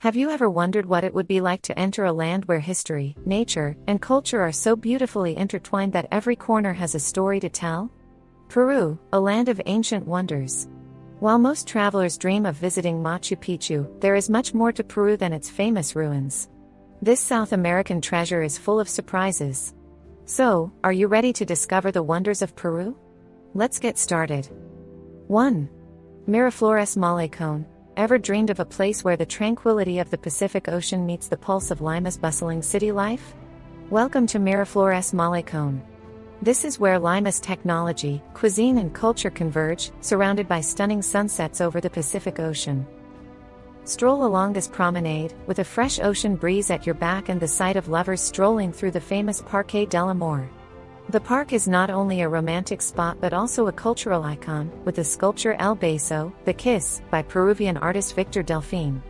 Have you ever wondered what it would be like to enter a land where history, nature, and culture are so beautifully intertwined that every corner has a story to tell? Peru, a land of ancient wonders. While most travelers dream of visiting Machu Picchu, there is much more to Peru than its famous ruins. This South American treasure is full of surprises. So, are you ready to discover the wonders of Peru? Let's get started. 1. Miraflores Malecon. Ever dreamed of a place where the tranquility of the Pacific Ocean meets the pulse of Lima's bustling city life? Welcome to Miraflores Malecon. This is where Lima's technology, cuisine and culture converge, surrounded by stunning sunsets over the Pacific Ocean. Stroll along this promenade, with a fresh ocean breeze at your back and the sight of lovers strolling through the famous Parque del Amor. The park is not only a romantic spot but also a cultural icon, with the sculpture El Beso, The Kiss, by Peruvian artist Victor Delfin.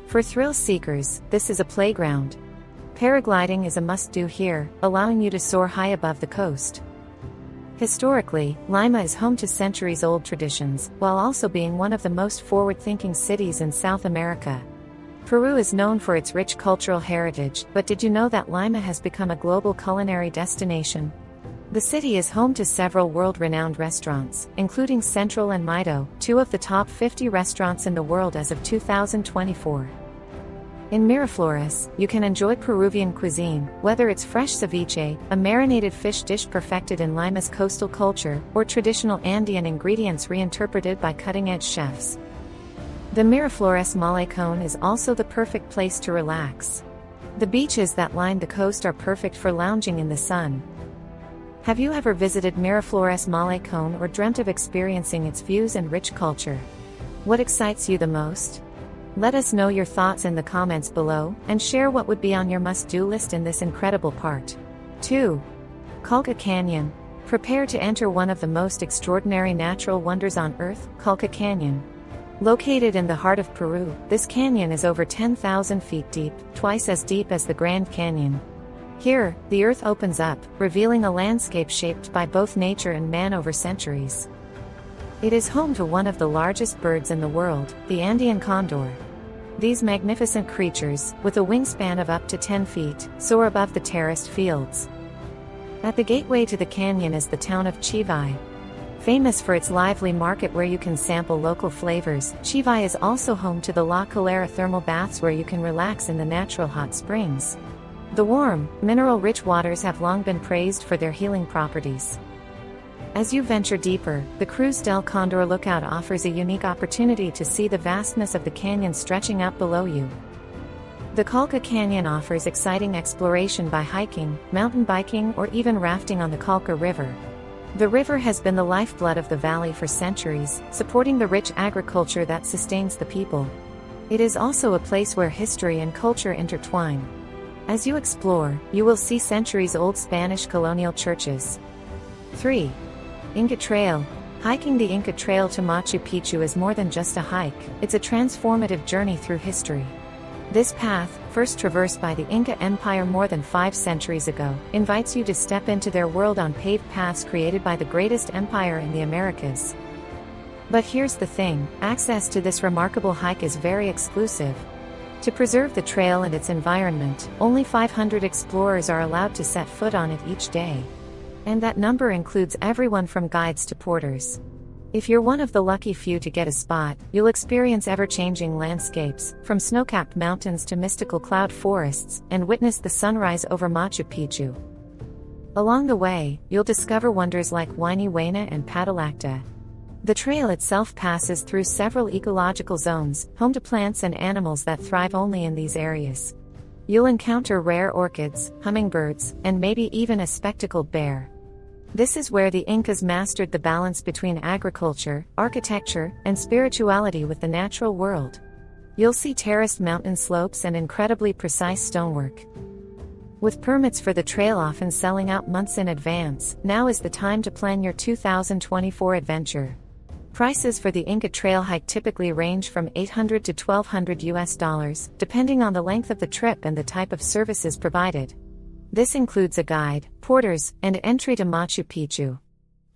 For thrill seekers, this is a playground. Paragliding is a must-do here, allowing you to soar high above the coast. Historically, Lima is home to centuries-old traditions, while also being one of the most forward-thinking cities in South America. Peru is known for its rich cultural heritage, but did you know that Lima has become a global culinary destination? The city is home to several world-renowned restaurants, including Central and Maido, two of the top 50 restaurants in the world as of 2024. In Miraflores, you can enjoy Peruvian cuisine, whether it's fresh ceviche, a marinated fish dish perfected in Lima's coastal culture, or traditional Andean ingredients reinterpreted by cutting-edge chefs. The Miraflores Malecon is also the perfect place to relax. The beaches that line the coast are perfect for lounging in the sun. Have you ever visited Miraflores Malecon or dreamt of experiencing its views and rich culture? What excites you the most? Let us know your thoughts in the comments below, and share what would be on your must-do list in this incredible part. 2. Colca Canyon. Prepare to enter one of the most extraordinary natural wonders on Earth, Colca Canyon. Located in the heart of Peru, this canyon is over 10,000 feet deep, twice as deep as the Grand Canyon. Here, the earth opens up, revealing a landscape shaped by both nature and man over centuries. It is home to one of the largest birds in the world, the Andean condor. These magnificent creatures, with a wingspan of up to 10 feet, soar above the terraced fields. At the gateway to the canyon is the town of Chivay. Famous for its lively market where you can sample local flavors, Chivay is also home to the La Calera thermal baths where you can relax in the natural hot springs. The warm, mineral-rich waters have long been praised for their healing properties. As you venture deeper, the Cruz del Condor lookout offers a unique opportunity to see the vastness of the canyon stretching out below you. The Colca Canyon offers exciting exploration by hiking, mountain biking, or even rafting on the Colca River. The river has been the lifeblood of the valley for centuries, supporting the rich agriculture that sustains the people. It is also a place where history and culture intertwine. As you explore, you will see centuries-old Spanish colonial churches. 3. Inca Trail. Hiking the Inca Trail to Machu Picchu is more than just a hike, it's a transformative journey through history. This path, first traversed by the Inca Empire more than 5 centuries ago, invites you to step into their world on paved paths created by the greatest empire in the Americas. But here's the thing, access to this remarkable hike is very exclusive. To preserve the trail and its environment, only 500 explorers are allowed to set foot on it each day. And that number includes everyone from guides to porters. If you're one of the lucky few to get a spot, you'll experience ever-changing landscapes, from snow-capped mountains to mystical cloud forests, and witness the sunrise over Machu Picchu. Along the way, you'll discover wonders like Huayna Huayna and Patalacta. The trail itself passes through several ecological zones, home to plants and animals that thrive only in these areas. You'll encounter rare orchids, hummingbirds, and maybe even a spectacled bear. This is where the Incas mastered the balance between agriculture, architecture, and spirituality with the natural world. You'll see terraced mountain slopes and incredibly precise stonework. With permits for the trail often selling out months in advance, now is the time to plan your 2024 adventure. Prices for the Inca Trail hike typically range from $800 to $1,200, depending on the length of the trip and the type of services provided. This includes a guide, porters, and entry to Machu Picchu.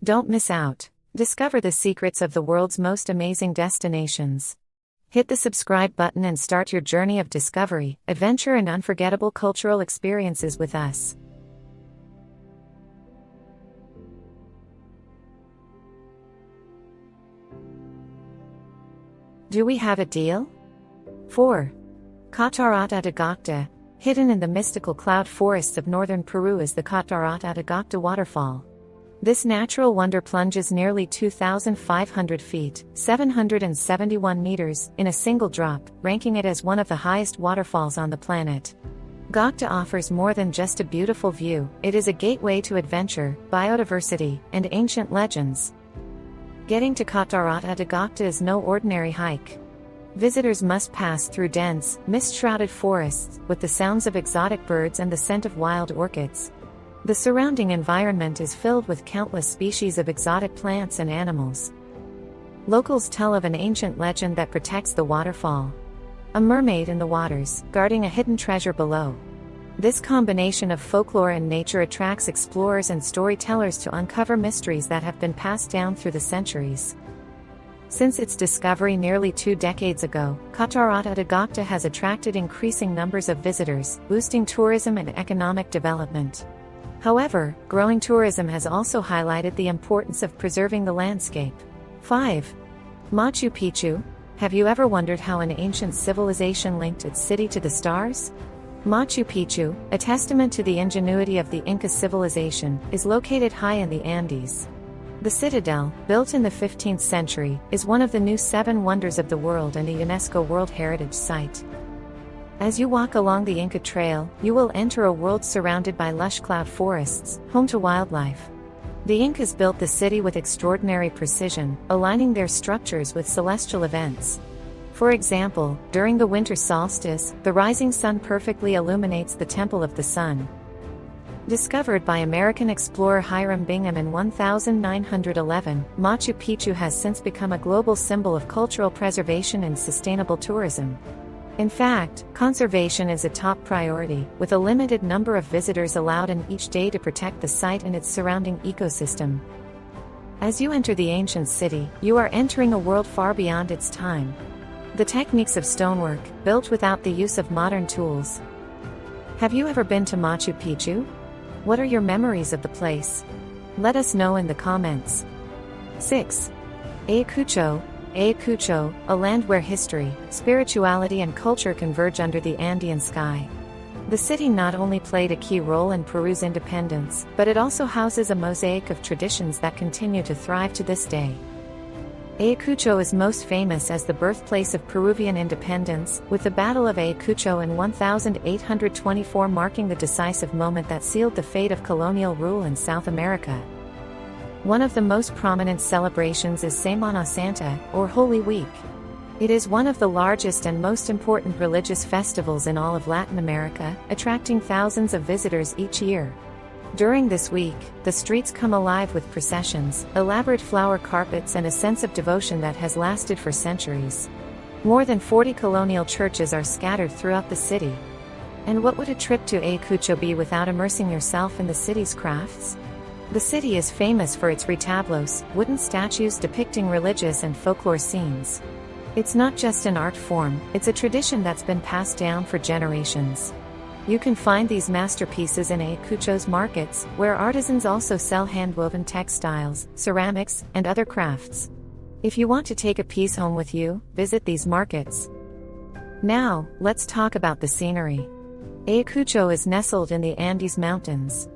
Don't miss out. Discover the secrets of the world's most amazing destinations. Hit the subscribe button and start your journey of discovery, adventure, and unforgettable cultural experiences with us. Do we have a deal? 4. Catarata de Gocta. Hidden in the mystical cloud forests of northern Peru is the Catarata de Gocta waterfall. This natural wonder plunges nearly 2,500 feet, 771 meters, in a single drop, ranking it as one of the highest waterfalls on the planet. Gocta offers more than just a beautiful view, it is a gateway to adventure, biodiversity, and ancient legends. Getting to Catarata de Gocta is no ordinary hike. Visitors must pass through dense, mist-shrouded forests, with the sounds of exotic birds and the scent of wild orchids. The surrounding environment is filled with countless species of exotic plants and animals. Locals tell of an ancient legend that protects the waterfall. A mermaid in the waters, guarding a hidden treasure below. This combination of folklore and nature attracts explorers and storytellers to uncover mysteries that have been passed down through the centuries. Since its discovery nearly 2 decades ago, Catarata de Gocta has attracted increasing numbers of visitors, boosting tourism and economic development. However, growing tourism has also highlighted the importance of preserving the landscape. 5. Machu Picchu. Have you ever wondered how an ancient civilization linked its city to the stars? Machu Picchu, a testament to the ingenuity of the Inca civilization, is located high in the Andes. The citadel, built in the 15th century, is one of the new 7 wonders of the world and a UNESCO World Heritage Site. As you walk along the Inca Trail, you will enter a world surrounded by lush cloud forests, home to wildlife. The Incas built the city with extraordinary precision, aligning their structures with celestial events. For example, during the winter solstice, the rising sun perfectly illuminates the Temple of the Sun. Discovered by American explorer Hiram Bingham in 1911, Machu Picchu has since become a global symbol of cultural preservation and sustainable tourism. In fact, conservation is a top priority, with a limited number of visitors allowed in each day to protect the site and its surrounding ecosystem. As you enter the ancient city, you are entering a world far beyond its time. The techniques of stonework, built without the use of modern tools. Have you ever been to Machu Picchu? What are your memories of the place? Let us know in the comments. 6. Ayacucho. Ayacucho, a land where history, spirituality and culture converge under the Andean sky. The city not only played a key role in Peru's independence, but it also houses a mosaic of traditions that continue to thrive to this day. Ayacucho is most famous as the birthplace of Peruvian independence, with the Battle of Ayacucho in 1824 marking the decisive moment that sealed the fate of colonial rule in South America. One of the most prominent celebrations is Semana Santa, or Holy Week. It is one of the largest and most important religious festivals in all of Latin America, attracting thousands of visitors each year. During this week, the streets come alive with processions, elaborate flower carpets and a sense of devotion that has lasted for centuries. More than 40 colonial churches are scattered throughout the city. And what would a trip to Ayacucho be without immersing yourself in the city's crafts? The city is famous for its retablos, wooden statues depicting religious and folklore scenes. It's not just an art form, it's a tradition that's been passed down for generations. You can find these masterpieces in Ayacucho's markets, where artisans also sell hand-woven textiles, ceramics, and other crafts. If you want to take a piece home with you, visit these markets. Now, let's talk about the scenery. Ayacucho is nestled in the Andes Mountains.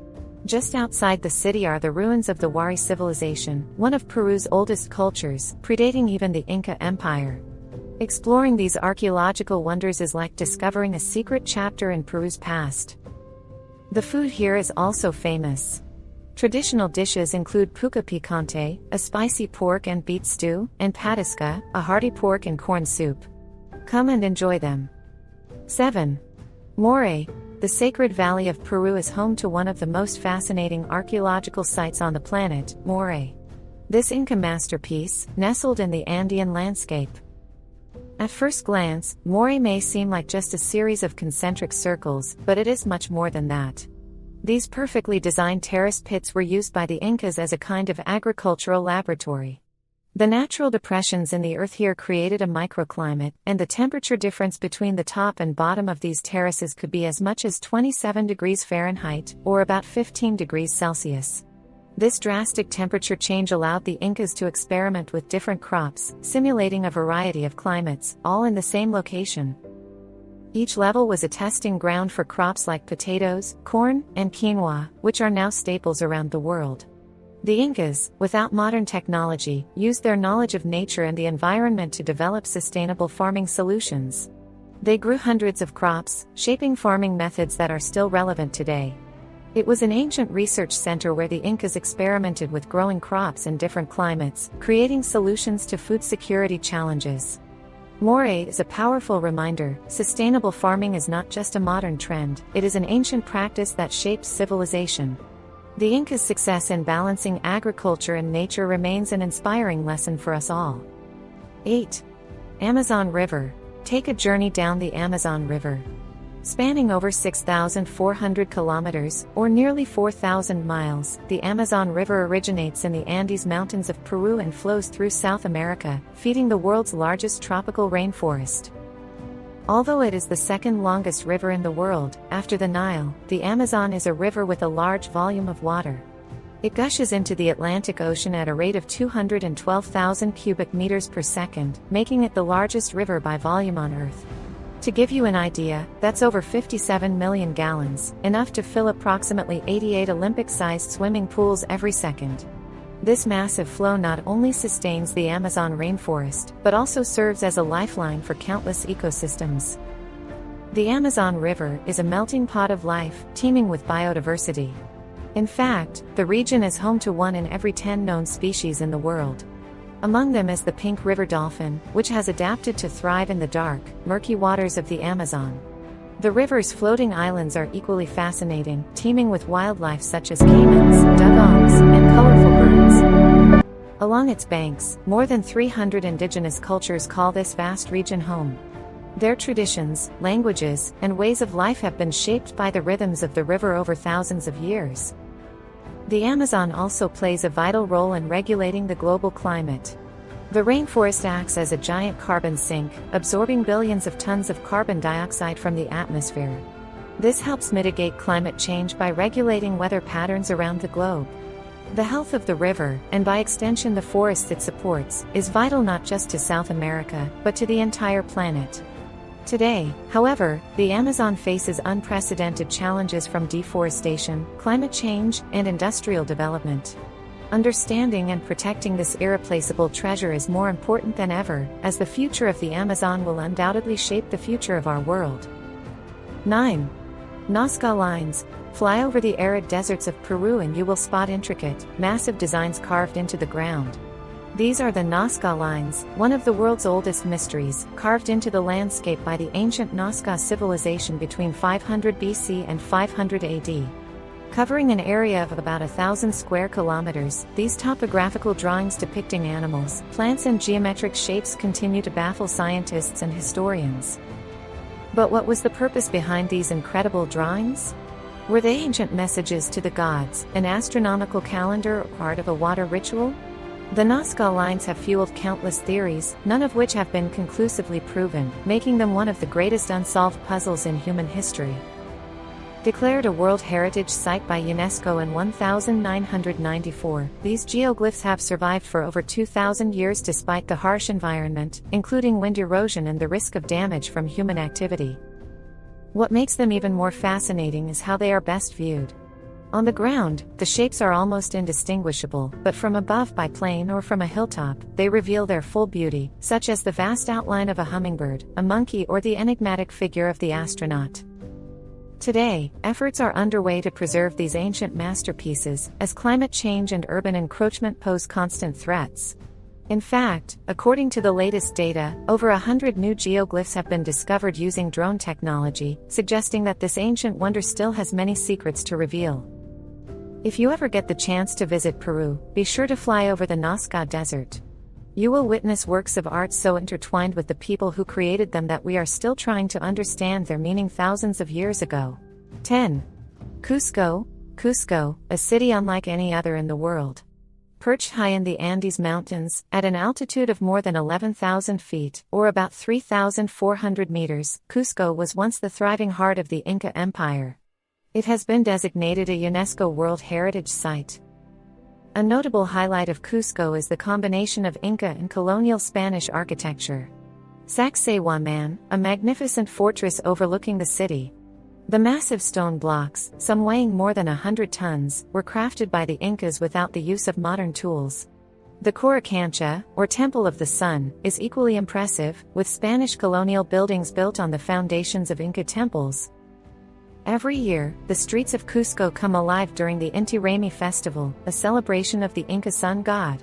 Just outside the city are the ruins of the Wari civilization, one of Peru's oldest cultures, predating even the Inca Empire. Exploring these archaeological wonders is like discovering a secret chapter in Peru's past. The food here is also famous. Traditional dishes include puca picante, a spicy pork and beet stew, and patisca, a hearty pork and corn soup. Come and enjoy them. 7. Moray. The Sacred Valley of Peru is home to one of the most fascinating archaeological sites on the planet, Moray. This Inca masterpiece, nestled in the Andean landscape. At first glance, Moray may seem like just a series of concentric circles, but it is much more than that. These perfectly designed terrace pits were used by the Incas as a kind of agricultural laboratory. The natural depressions in the earth here created a microclimate, and the temperature difference between the top and bottom of these terraces could be as much as 27 degrees Fahrenheit, or about 15 degrees Celsius. This drastic temperature change allowed the Incas to experiment with different crops, simulating a variety of climates, all in the same location. Each level was a testing ground for crops like potatoes, corn, and quinoa, which are now staples around the world. The Incas, without modern technology, used their knowledge of nature and the environment to develop sustainable farming solutions. They grew hundreds of crops, shaping farming methods that are still relevant today. It was an ancient research center where the Incas experimented with growing crops in different climates, creating solutions to food security challenges. Moray is a powerful reminder: sustainable farming is not just a modern trend, it is an ancient practice that shapes civilization. The Incas' success in balancing agriculture and nature remains an inspiring lesson for us all. 8. Amazon River. Take a journey down the Amazon River. Spanning over 6,400 kilometers, or nearly 4,000 miles, the Amazon River originates in the Andes Mountains of Peru and flows through South America, feeding the world's largest tropical rainforest. Although it is the second longest river in the world, after the Nile, the Amazon is a river with a large volume of water. It gushes into the Atlantic Ocean at a rate of 212,000 cubic meters per second, making it the largest river by volume on Earth. To give you an idea, that's over 57 million gallons, enough to fill approximately 88 Olympic-sized swimming pools every second. This massive flow not only sustains the Amazon rainforest, but also serves as a lifeline for countless ecosystems. The Amazon River is a melting pot of life, teeming with biodiversity. In fact, the region is home to 1 in every 10 known species in the world. Among them is the pink river dolphin, which has adapted to thrive in the dark, murky waters of the Amazon. The river's floating islands are equally fascinating, teeming with wildlife such as caimans, dugongs, and colorful birds. Along its banks, more than 300 indigenous cultures call this vast region home. Their traditions, languages, and ways of life have been shaped by the rhythms of the river over thousands of years. The Amazon also plays a vital role in regulating the global climate. The rainforest acts as a giant carbon sink, absorbing billions of tons of carbon dioxide from the atmosphere. This helps mitigate climate change by regulating weather patterns around the globe. The health of the river, and by extension the forests it supports, is vital not just to South America, but to the entire planet. Today, however, the Amazon faces unprecedented challenges from deforestation, climate change, and industrial development. Understanding and protecting this irreplaceable treasure is more important than ever, as the future of the Amazon will undoubtedly shape the future of our world. 9. Nazca Lines. Fly over the arid deserts of Peru and you will spot intricate, massive designs carved into the ground. These are the Nazca Lines, one of the world's oldest mysteries, carved into the landscape by the ancient Nazca civilization between 500 BC and 500 AD. Covering an area of about 1,000 square kilometers, these topographical drawings depicting animals, plants and geometric shapes continue to baffle scientists and historians. But what was the purpose behind these incredible drawings? Were they ancient messages to the gods, an astronomical calendar, or part of a water ritual? The Nazca Lines have fueled countless theories, none of which have been conclusively proven, making them one of the greatest unsolved puzzles in human history. Declared a World Heritage Site by UNESCO in 1994, these geoglyphs have survived for over 2,000 years despite the harsh environment, including wind erosion and the risk of damage from human activity. What makes them even more fascinating is how they are best viewed. On the ground, the shapes are almost indistinguishable, but from above by plane or from a hilltop, they reveal their full beauty, such as the vast outline of a hummingbird, a monkey or the enigmatic figure of the astronaut. Today, efforts are underway to preserve these ancient masterpieces, as climate change and urban encroachment pose constant threats. In fact, according to the latest data, over 100 new geoglyphs have been discovered using drone technology, suggesting that this ancient wonder still has many secrets to reveal. If you ever get the chance to visit Peru, be sure to fly over the Nazca Desert. You will witness works of art so intertwined with the people who created them that we are still trying to understand their meaning thousands of years ago. 10. Cusco. Cusco, a city unlike any other in the world. Perched high in the Andes Mountains, at an altitude of more than 11,000 feet, or about 3,400 meters, Cusco was once the thriving heart of the Inca Empire. It has been designated a UNESCO World Heritage Site. A notable highlight of Cusco is the combination of Inca and colonial Spanish architecture. Sacsayhuaman, a magnificent fortress overlooking the city. The massive stone blocks, some weighing more than 100 tons, were crafted by the Incas without the use of modern tools. The Coricancha, or Temple of the Sun, is equally impressive, with Spanish colonial buildings built on the foundations of Inca temples. Every year, the streets of Cusco come alive during the Inti Raymi festival, a celebration of the Inca sun god.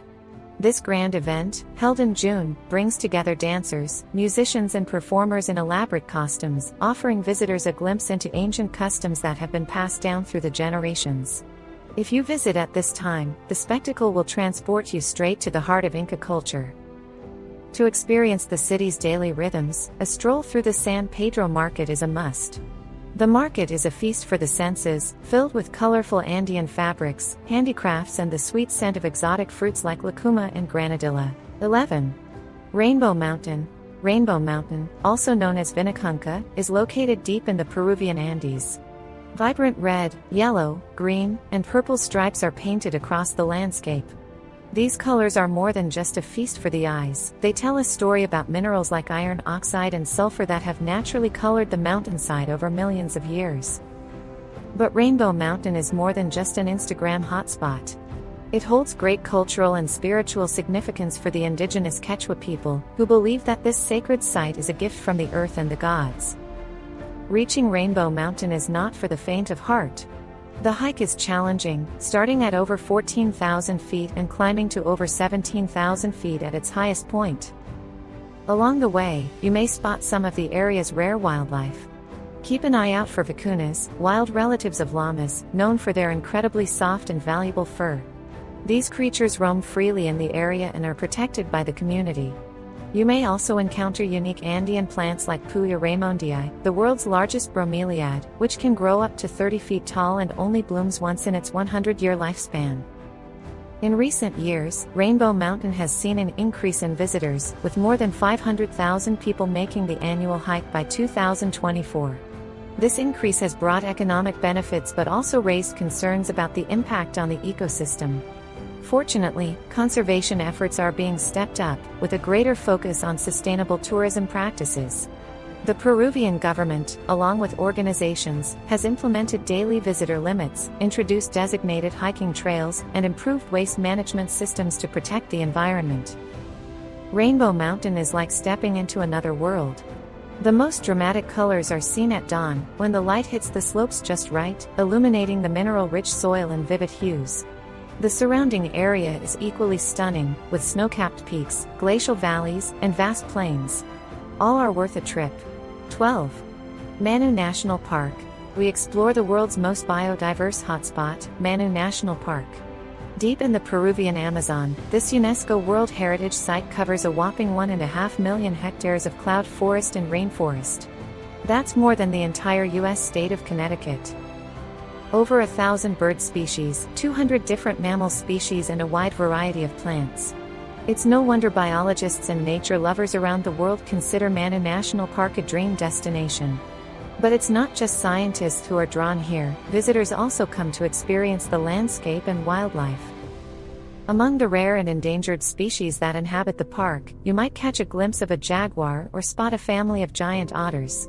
This grand event, held in June, brings together dancers, musicians and performers in elaborate costumes, offering visitors a glimpse into ancient customs that have been passed down through the generations. If you visit at this time, the spectacle will transport you straight to the heart of Inca culture. To experience the city's daily rhythms, a stroll through the San Pedro market is a must. The market is a feast for the senses, filled with colorful Andean fabrics, handicrafts and the sweet scent of exotic fruits like lucuma and granadilla. 11. Rainbow Mountain. Rainbow Mountain, also known as Vinicunca, is located deep in the Peruvian Andes. Vibrant red, yellow, green, and purple stripes are painted across the landscape. These colors are more than just a feast for the eyes, they tell a story about minerals like iron oxide and sulfur that have naturally colored the mountainside over millions of years. But Rainbow Mountain is more than just an Instagram hotspot. It holds great cultural and spiritual significance for the indigenous Quechua people, who believe that this sacred site is a gift from the earth and the gods. Reaching Rainbow Mountain is not for the faint of heart. The hike is challenging, starting at over 14,000 feet and climbing to over 17,000 feet at its highest point. Along the way, you may spot some of the area's rare wildlife. Keep an eye out for vicuñas, wild relatives of llamas, known for their incredibly soft and valuable fur. These creatures roam freely in the area and are protected by the community. You may also encounter unique Andean plants like Puya raymondii, the world's largest bromeliad, which can grow up to 30 feet tall and only blooms once in its 100-year lifespan. In recent years, Rainbow Mountain has seen an increase in visitors, with more than 500,000 people making the annual hike by 2024. This increase has brought economic benefits but also raised concerns about the impact on the ecosystem. Fortunately, conservation efforts are being stepped up, with a greater focus on sustainable tourism practices. The Peruvian government, along with organizations, has implemented daily visitor limits, introduced designated hiking trails, and improved waste management systems to protect the environment. Rainbow Mountain is like stepping into another world. The most dramatic colors are seen at dawn, when the light hits the slopes just right, illuminating the mineral-rich soil in vivid hues. The surrounding area is equally stunning, with snow-capped peaks, glacial valleys, and vast plains. All are worth a trip. 12. Manu National Park. We explore the world's most biodiverse hotspot, Manu National Park. Deep in the Peruvian Amazon, this UNESCO World Heritage Site covers a whopping 1.5 million hectares of cloud forest and rainforest. That's more than the entire U.S. state of Connecticut. Over 1,000 bird species, 200 different mammal species and a wide variety of plants. It's no wonder biologists and nature lovers around the world consider Manu National Park a dream destination. But it's not just scientists who are drawn here, visitors also come to experience the landscape and wildlife. Among the rare and endangered species that inhabit the park, you might catch a glimpse of a jaguar or spot a family of giant otters.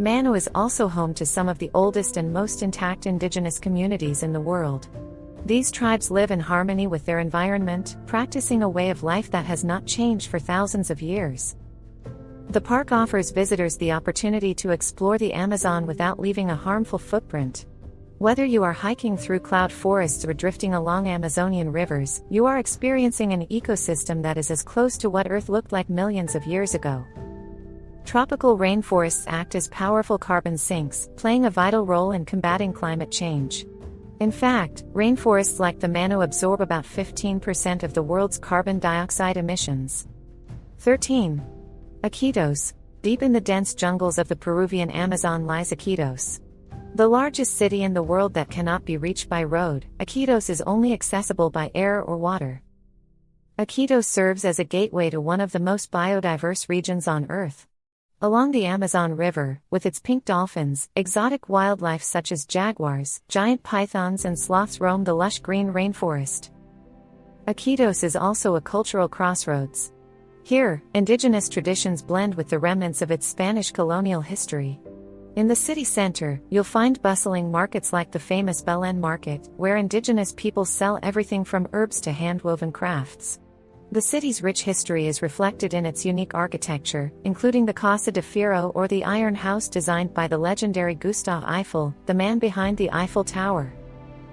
Manu is also home to some of the oldest and most intact indigenous communities in the world. These tribes live in harmony with their environment, practicing a way of life that has not changed for thousands of years. The park offers visitors the opportunity to explore the Amazon without leaving a harmful footprint. Whether you are hiking through cloud forests or drifting along Amazonian rivers, you are experiencing an ecosystem that is as close to what Earth looked like millions of years ago. Tropical rainforests act as powerful carbon sinks, playing a vital role in combating climate change. In fact, rainforests like the Manu absorb about 15% of the world's carbon dioxide emissions. 13. Iquitos. Deep in the dense jungles of the Peruvian Amazon lies Iquitos. The largest city in the world that cannot be reached by road, Iquitos is only accessible by air or water. Iquitos serves as a gateway to one of the most biodiverse regions on Earth. Along the Amazon River, with its pink dolphins, exotic wildlife such as jaguars, giant pythons and sloths roam the lush green rainforest. Iquitos is also a cultural crossroads. Here, indigenous traditions blend with the remnants of its Spanish colonial history. In the city center, you'll find bustling markets like the famous Belén Market, where indigenous peoples sell everything from herbs to hand-woven crafts. The city's rich history is reflected in its unique architecture, including the Casa de Fierro or the Iron House designed by the legendary Gustave Eiffel, the man behind the Eiffel Tower.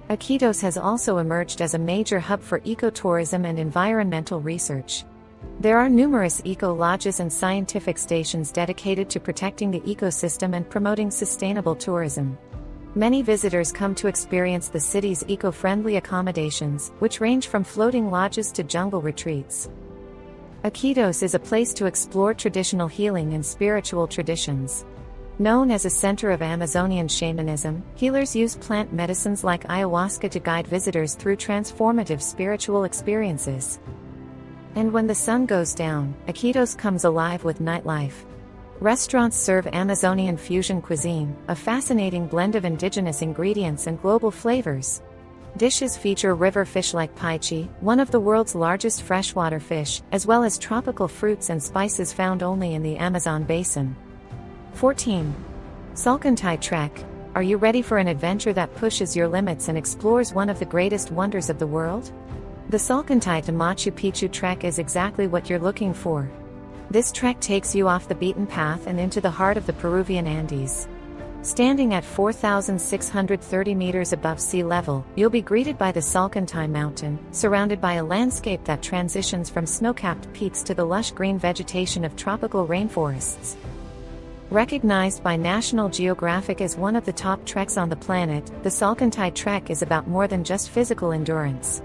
Iquitos has also emerged as a major hub for ecotourism and environmental research. There are numerous eco-lodges and scientific stations dedicated to protecting the ecosystem and promoting sustainable tourism. Many visitors come to experience the city's eco-friendly accommodations, which range from floating lodges to jungle retreats. Iquitos is a place to explore traditional healing and spiritual traditions. Known as a center of Amazonian shamanism, healers use plant medicines like ayahuasca to guide visitors through transformative spiritual experiences. And when the sun goes down, Iquitos comes alive with nightlife. Restaurants serve Amazonian fusion cuisine, a fascinating blend of indigenous ingredients and global flavors. Dishes feature river fish like paiche, one of the world's largest freshwater fish, as well as tropical fruits and spices found only in the Amazon basin. 14. Salkantay Trek. Are you ready for an adventure that pushes your limits and explores one of the greatest wonders of the world? The Salkantay to Machu Picchu trek is exactly what you're looking for. This trek takes you off the beaten path and into the heart of the Peruvian Andes. Standing at 4,630 meters above sea level, you'll be greeted by the Salkantay Mountain, surrounded by a landscape that transitions from snow-capped peaks to the lush green vegetation of tropical rainforests. Recognized by National Geographic as one of the top treks on the planet, the Salkantay Trek is about more than just physical endurance.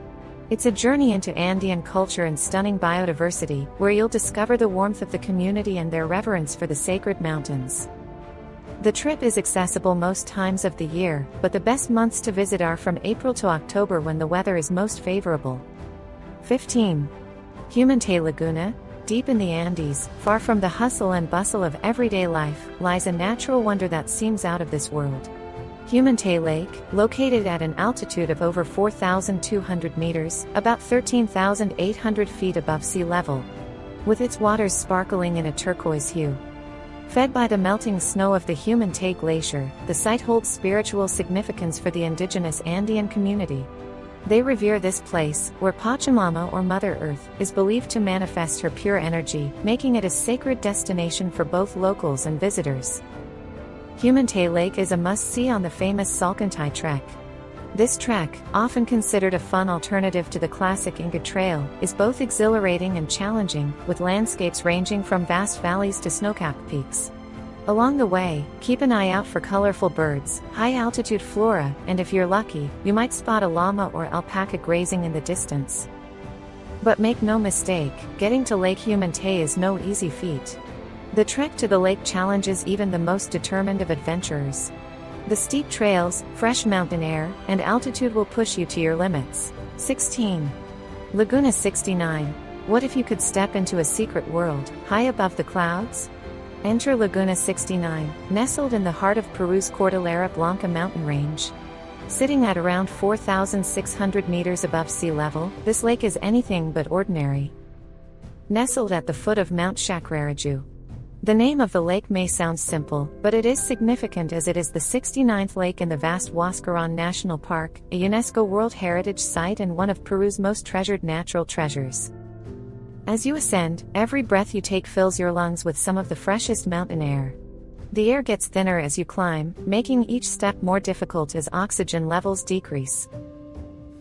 It's a journey into Andean culture and stunning biodiversity, where you'll discover the warmth of the community and their reverence for the sacred mountains. The trip is accessible most times of the year, but the best months to visit are from April to October when the weather is most favorable. 15. Humantay Laguna. Deep in the Andes, far from the hustle and bustle of everyday life, lies a natural wonder that seems out of this world. Humantay Lake, located at an altitude of over 4,200 meters, about 13,800 feet above sea level, with its waters sparkling in a turquoise hue. Fed by the melting snow of the Humantay Glacier, the site holds spiritual significance for the indigenous Andean community. They revere this place, where Pachamama or Mother Earth is believed to manifest her pure energy, making it a sacred destination for both locals and visitors. Humantay Lake is a must-see on the famous Salkantay Trek. This trek, often considered a fun alternative to the classic Inca Trail, is both exhilarating and challenging, with landscapes ranging from vast valleys to snow-capped peaks. Along the way, keep an eye out for colorful birds, high-altitude flora, and if you're lucky, you might spot a llama or alpaca grazing in the distance. But make no mistake, getting to Lake Humantay is no easy feat. The trek to the lake challenges even the most determined of adventurers. The steep trails, fresh mountain air, and altitude will push you to your limits. 16. Laguna 69. What if you could step into a secret world, high above the clouds? Enter Laguna 69, nestled in the heart of Peru's Cordillera Blanca mountain range. Sitting at around 4,600 meters above sea level, this lake is anything but ordinary. Nestled at the foot of Mount Chacraraju. The name of the lake may sound simple, but it is significant as it is the 69th lake in the vast Huascarán National Park, a UNESCO World Heritage Site and one of Peru's most treasured natural treasures. As you ascend, every breath you take fills your lungs with some of the freshest mountain air. The air gets thinner as you climb, making each step more difficult as oxygen levels decrease.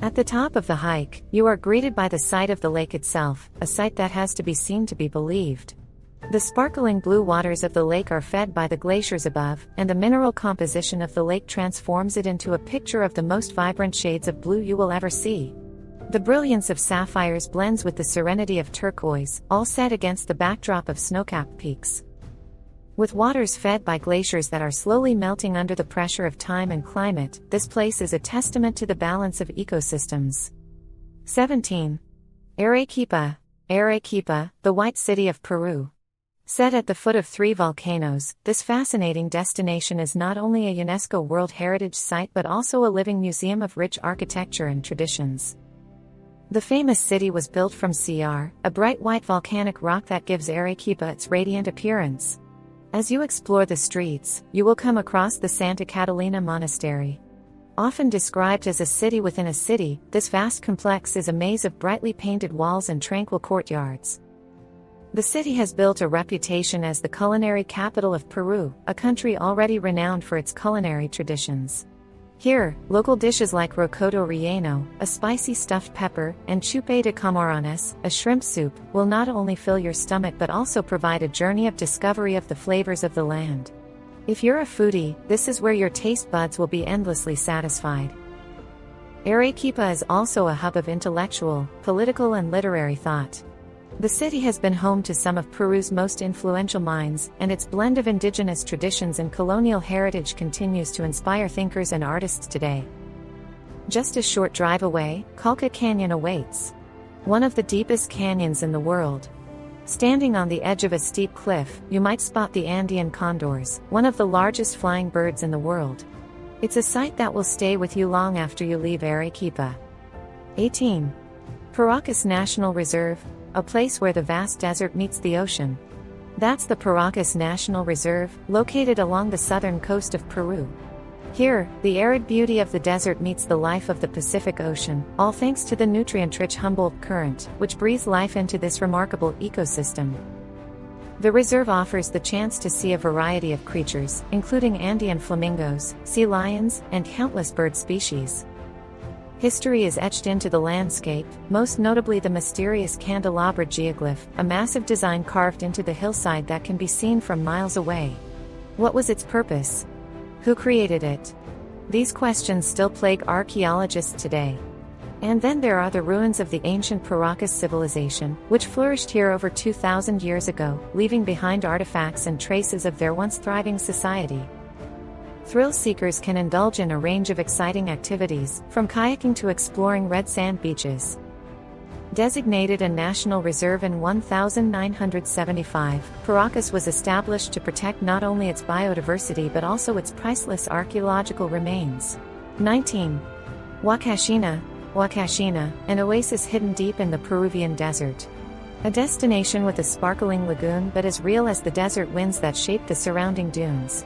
At the top of the hike, you are greeted by the sight of the lake itself, a sight that has to be seen to be believed. The sparkling blue waters of the lake are fed by the glaciers above, and the mineral composition of the lake transforms it into a picture of the most vibrant shades of blue you will ever see. The brilliance of sapphires blends with the serenity of turquoise, all set against the backdrop of snow-capped peaks. With waters fed by glaciers that are slowly melting under the pressure of time and climate, this place is a testament to the balance of ecosystems. 17. Arequipa. Arequipa, the White City of Peru. Set at the foot of 3 volcanoes, this fascinating destination is not only a UNESCO World Heritage Site but also a living museum of rich architecture and traditions. The famous city was built from CR, a bright white volcanic rock that gives Arequipa its radiant appearance. As you explore the streets, you will come across the Santa Catalina Monastery. Often described as a city within a city, this vast complex is a maze of brightly painted walls and tranquil courtyards. The city has built a reputation as the culinary capital of Peru, a country already renowned for its culinary traditions. Here, local dishes like rocoto relleno, a spicy stuffed pepper, and chupe de camarones, a shrimp soup, will not only fill your stomach but also provide a journey of discovery of the flavors of the land. If you're a foodie, this is where your taste buds will be endlessly satisfied. Arequipa is also a hub of intellectual, political and literary thought. The city has been home to some of Peru's most influential minds, and its blend of indigenous traditions and colonial heritage continues to inspire thinkers and artists today. Just a short drive away, Colca Canyon awaits. One of the deepest canyons in the world. Standing on the edge of a steep cliff, you might spot the Andean condors, one of the largest flying birds in the world. It's a sight that will stay with you long after you leave Arequipa. 18. Paracas National Reserve, a place where the vast desert meets the ocean. That's the Paracas National Reserve, located along the southern coast of Peru. Here, the arid beauty of the desert meets the life of the Pacific Ocean, all thanks to the nutrient-rich Humboldt Current, which breathes life into this remarkable ecosystem. The reserve offers the chance to see a variety of creatures, including Andean flamingos, sea lions, and countless bird species. History is etched into the landscape, most notably the mysterious candelabra geoglyph, a massive design carved into the hillside that can be seen from miles away. What was its purpose? Who created it? These questions still plague archaeologists today. And then there are the ruins of the ancient Paracas civilization, which flourished here over 2,000 years ago, leaving behind artifacts and traces of their once thriving society. Thrill seekers can indulge in a range of exciting activities, from kayaking to exploring red sand beaches. Designated a national reserve in 1975, Paracas was established to protect not only its biodiversity but also its priceless archaeological remains. 19. Huacachina. Huacachina, an oasis hidden deep in the Peruvian desert. A destination with a sparkling lagoon but as real as the desert winds that shape the surrounding dunes.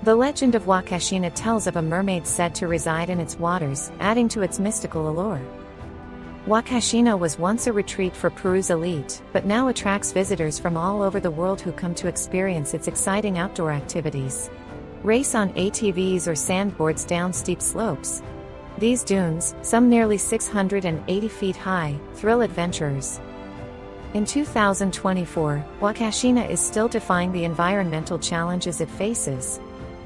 The legend of Huacachina tells of a mermaid said to reside in its waters, adding to its mystical allure. Huacachina was once a retreat for Peru's elite, but now attracts visitors from all over the world who come to experience its exciting outdoor activities. Race on ATVs or sandboards down steep slopes. These dunes, some nearly 680 feet high, thrill adventurers. In 2024, Huacachina is still defying the environmental challenges it faces.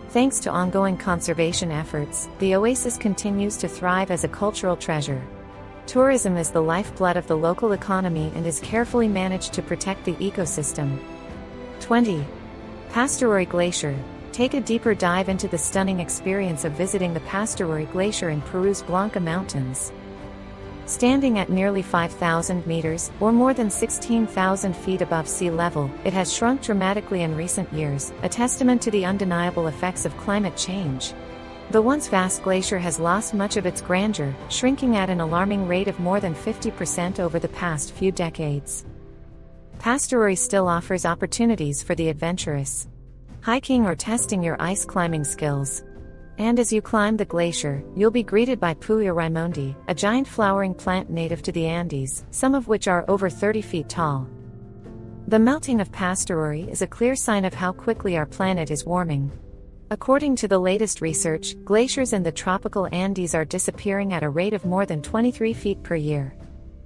Thanks to ongoing conservation efforts, the oasis continues to thrive as a cultural treasure. Tourism is the lifeblood of the local economy and is carefully managed to protect the ecosystem. 20. Pastoruri Glacier. Take a deeper dive into the stunning experience of visiting the Pastoruri Glacier in Peru's Blanca Mountains. Standing at nearly 5,000 meters, or more than 16,000 feet above sea level, it has shrunk dramatically in recent years, a testament to the undeniable effects of climate change. The once vast glacier has lost much of its grandeur, shrinking at an alarming rate of more than 50% over the past few decades. Pastoruri still offers opportunities for the adventurous. Hiking or testing your ice climbing skills. And as you climb the glacier, you'll be greeted by Puya Raimondi, a giant flowering plant native to the Andes, some of which are over 30 feet tall. The melting of Pastoruri is a clear sign of how quickly our planet is warming. According to the latest research, glaciers in the tropical Andes are disappearing at a rate of more than 23 feet per year.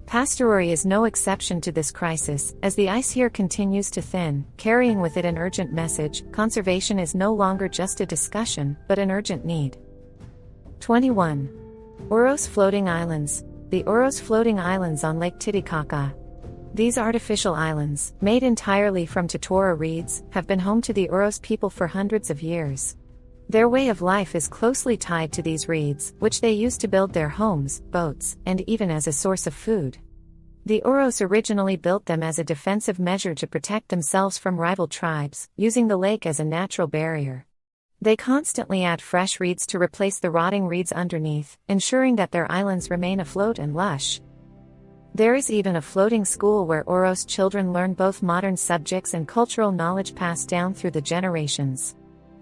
Pastoruri is no exception to this crisis, as the ice here continues to thin, carrying with it an urgent message: conservation is no longer just a discussion, but an urgent need. 21. Uros Floating Islands. The Uros Floating Islands on Lake Titicaca. These artificial islands, made entirely from totora reeds, have been home to the Uros people for hundreds of years. Their way of life is closely tied to these reeds, which they use to build their homes, boats, and even as a source of food. The Uros originally built them as a defensive measure to protect themselves from rival tribes, using the lake as a natural barrier. They constantly add fresh reeds to replace the rotting reeds underneath, ensuring that their islands remain afloat and lush. There is even a floating school where Uros children learn both modern subjects and cultural knowledge passed down through the generations.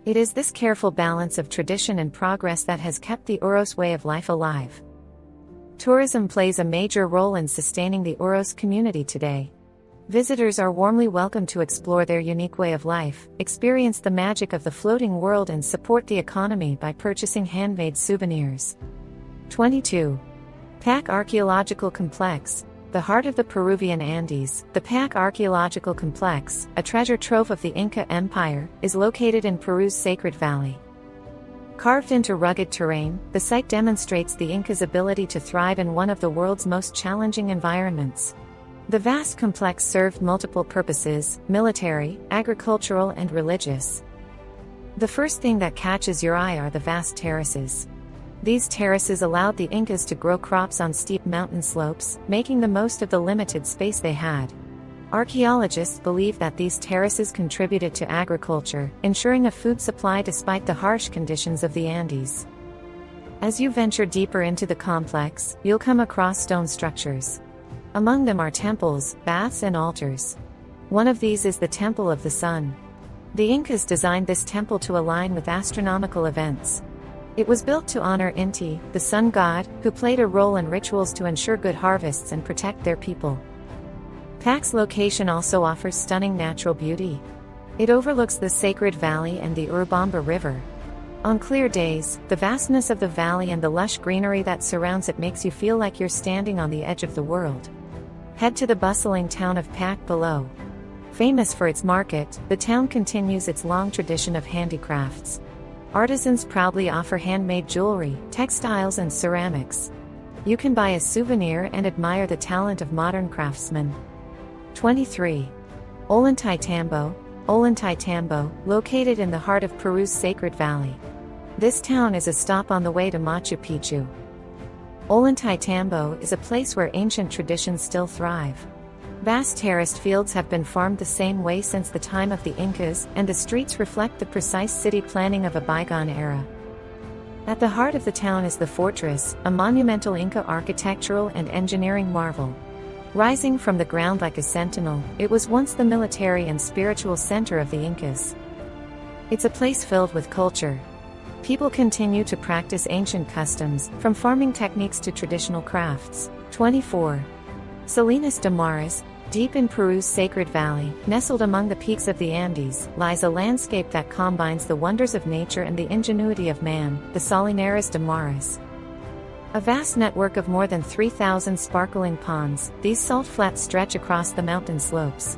It is this careful balance of tradition and progress that has kept the Uros way of life alive. Tourism plays a major role in sustaining the Uros community today. Visitors are warmly welcome to explore their unique way of life, experience the magic of the floating world, and support the economy by purchasing handmade souvenirs. 22. Pac Archaeological Complex. The heart of the Peruvian Andes, the Pac Archaeological Complex, a treasure trove of the Inca Empire, is located in Peru's Sacred Valley. Carved into rugged terrain, the site demonstrates the Incas' ability to thrive in one of the world's most challenging environments. The vast complex served multiple purposes: military, agricultural, and religious. The first thing that catches your eye are the vast terraces. These terraces allowed the Incas to grow crops on steep mountain slopes, making the most of the limited space they had. Archaeologists believe that these terraces contributed to agriculture, ensuring a food supply despite the harsh conditions of the Andes. As you venture deeper into the complex, you'll come across stone structures. Among them are temples, baths, and altars. One of these is the Temple of the Sun. The Incas designed this temple to align with astronomical events. It was built to honor Inti, the sun god, who played a role in rituals to ensure good harvests and protect their people. Pac's location also offers stunning natural beauty. It overlooks the Sacred Valley and the Urubamba River. On clear days, the vastness of the valley and the lush greenery that surrounds it makes you feel like you're standing on the edge of the world. Head to the bustling town of Pac below. Famous for its market, the town continues its long tradition of handicrafts. Artisans proudly offer handmade jewelry, textiles, and ceramics. You can buy a souvenir and admire the talent of modern craftsmen. 23. Ollantaytambo. Ollantaytambo, located in the heart of Peru's Sacred Valley. This town is a stop on the way to Machu Picchu. Ollantaytambo is a place where ancient traditions still thrive. Vast terraced fields have been farmed the same way since the time of the Incas, and the streets reflect the precise city planning of a bygone era. At the heart of the town is the fortress, a monumental Inca architectural and engineering marvel. Rising from the ground like a sentinel, it was once the military and spiritual center of the Incas. It's a place filled with culture. People continue to practice ancient customs, from farming techniques to traditional crafts. 24. Salinas de Maras. Deep in Peru's Sacred Valley, nestled among the peaks of the Andes, lies a landscape that combines the wonders of nature and the ingenuity of man, the Salinas de Maras. A vast network of more than 3,000 sparkling ponds, these salt flats stretch across the mountain slopes.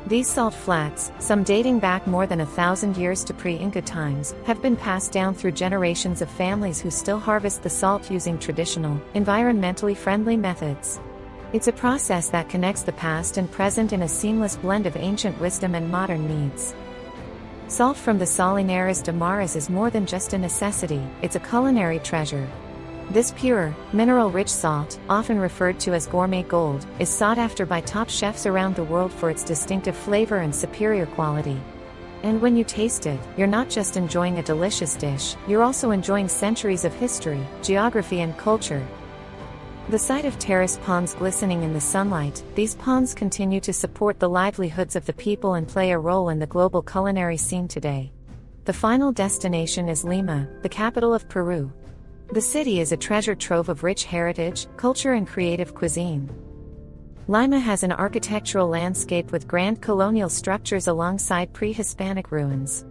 These salt flats, some dating back more than 1,000 years to pre-Inca times, have been passed down through generations of families who still harvest the salt using traditional, environmentally friendly methods. It's a process that connects the past and present in a seamless blend of ancient wisdom and modern needs. Salt from the Salinas de Maras is more than just a necessity, it's a culinary treasure. This pure, mineral-rich salt, often referred to as gourmet gold, is sought after by top chefs around the world for its distinctive flavor and superior quality. And when you taste it, you're not just enjoying a delicious dish, you're also enjoying centuries of history, geography, and culture. The sight of terraced ponds glistening in the sunlight, these ponds continue to support the livelihoods of the people and play a role in the global culinary scene today. The final destination is Lima, the capital of Peru. The city is a treasure trove of rich heritage, culture, and creative cuisine. Lima has an architectural landscape with grand colonial structures alongside pre-Hispanic ruins.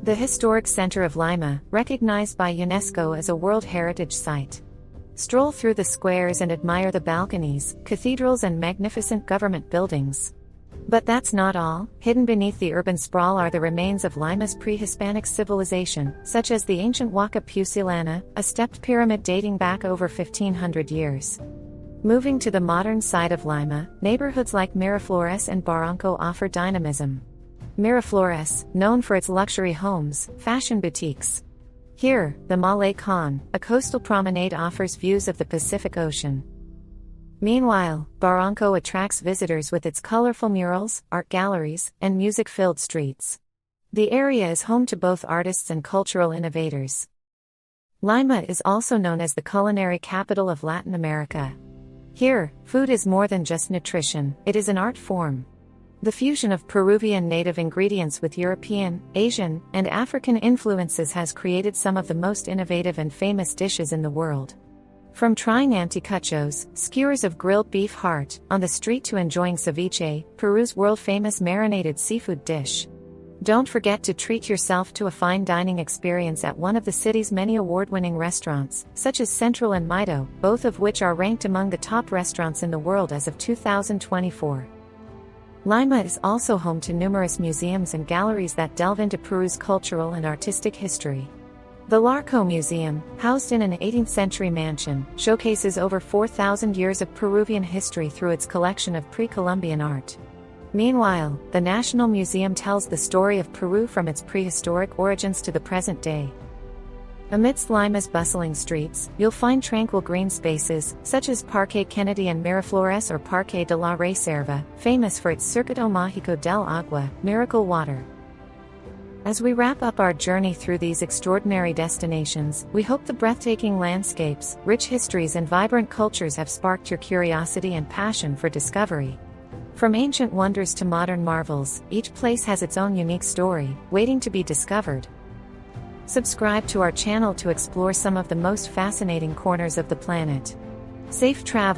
The historic center of Lima, recognized by UNESCO as a World Heritage Site. Stroll through the squares and admire the balconies, cathedrals, and magnificent government buildings. But that's not all. Hidden beneath the urban sprawl are the remains of Lima's pre-Hispanic civilization, such as the ancient Huaca Pucillana, a stepped pyramid dating back over 1,500 years. Moving to the modern side of Lima, neighborhoods like Miraflores and Barranco offer dynamism. Miraflores, known for its luxury homes, fashion boutiques. Here, the Malecon, a coastal promenade, offers views of the Pacific Ocean. Meanwhile, Barranco attracts visitors with its colorful murals, art galleries, and music-filled streets. The area is home to both artists and cultural innovators. Lima is also known as the culinary capital of Latin America. Here, food is more than just nutrition, it is an art form. The fusion of Peruvian native ingredients with European, Asian, and African influences has created some of the most innovative and famous dishes in the world. From trying anticuchos, skewers of grilled beef heart, on the street to enjoying ceviche, Peru's world-famous marinated seafood dish. Don't forget to treat yourself to a fine dining experience at one of the city's many award-winning restaurants, such as Central and Mito, both of which are ranked among the top restaurants in the world as of 2024. Lima is also home to numerous museums and galleries that delve into Peru's cultural and artistic history. The Larco Museum, housed in an 18th-century mansion, showcases over 4,000 years of Peruvian history through its collection of pre-Columbian art. Meanwhile, the National Museum tells the story of Peru from its prehistoric origins to the present day. Amidst Lima's bustling streets, you'll find tranquil green spaces, such as Parque Kennedy and Miraflores or Parque de la Reserva, famous for its Circuito Mágico del Agua, miracle water. As we wrap up our journey through these extraordinary destinations, we hope the breathtaking landscapes, rich histories and vibrant cultures have sparked your curiosity and passion for discovery. From ancient wonders to modern marvels, each place has its own unique story, waiting to be discovered. Subscribe to our channel to explore some of the most fascinating corners of the planet. Safe travel.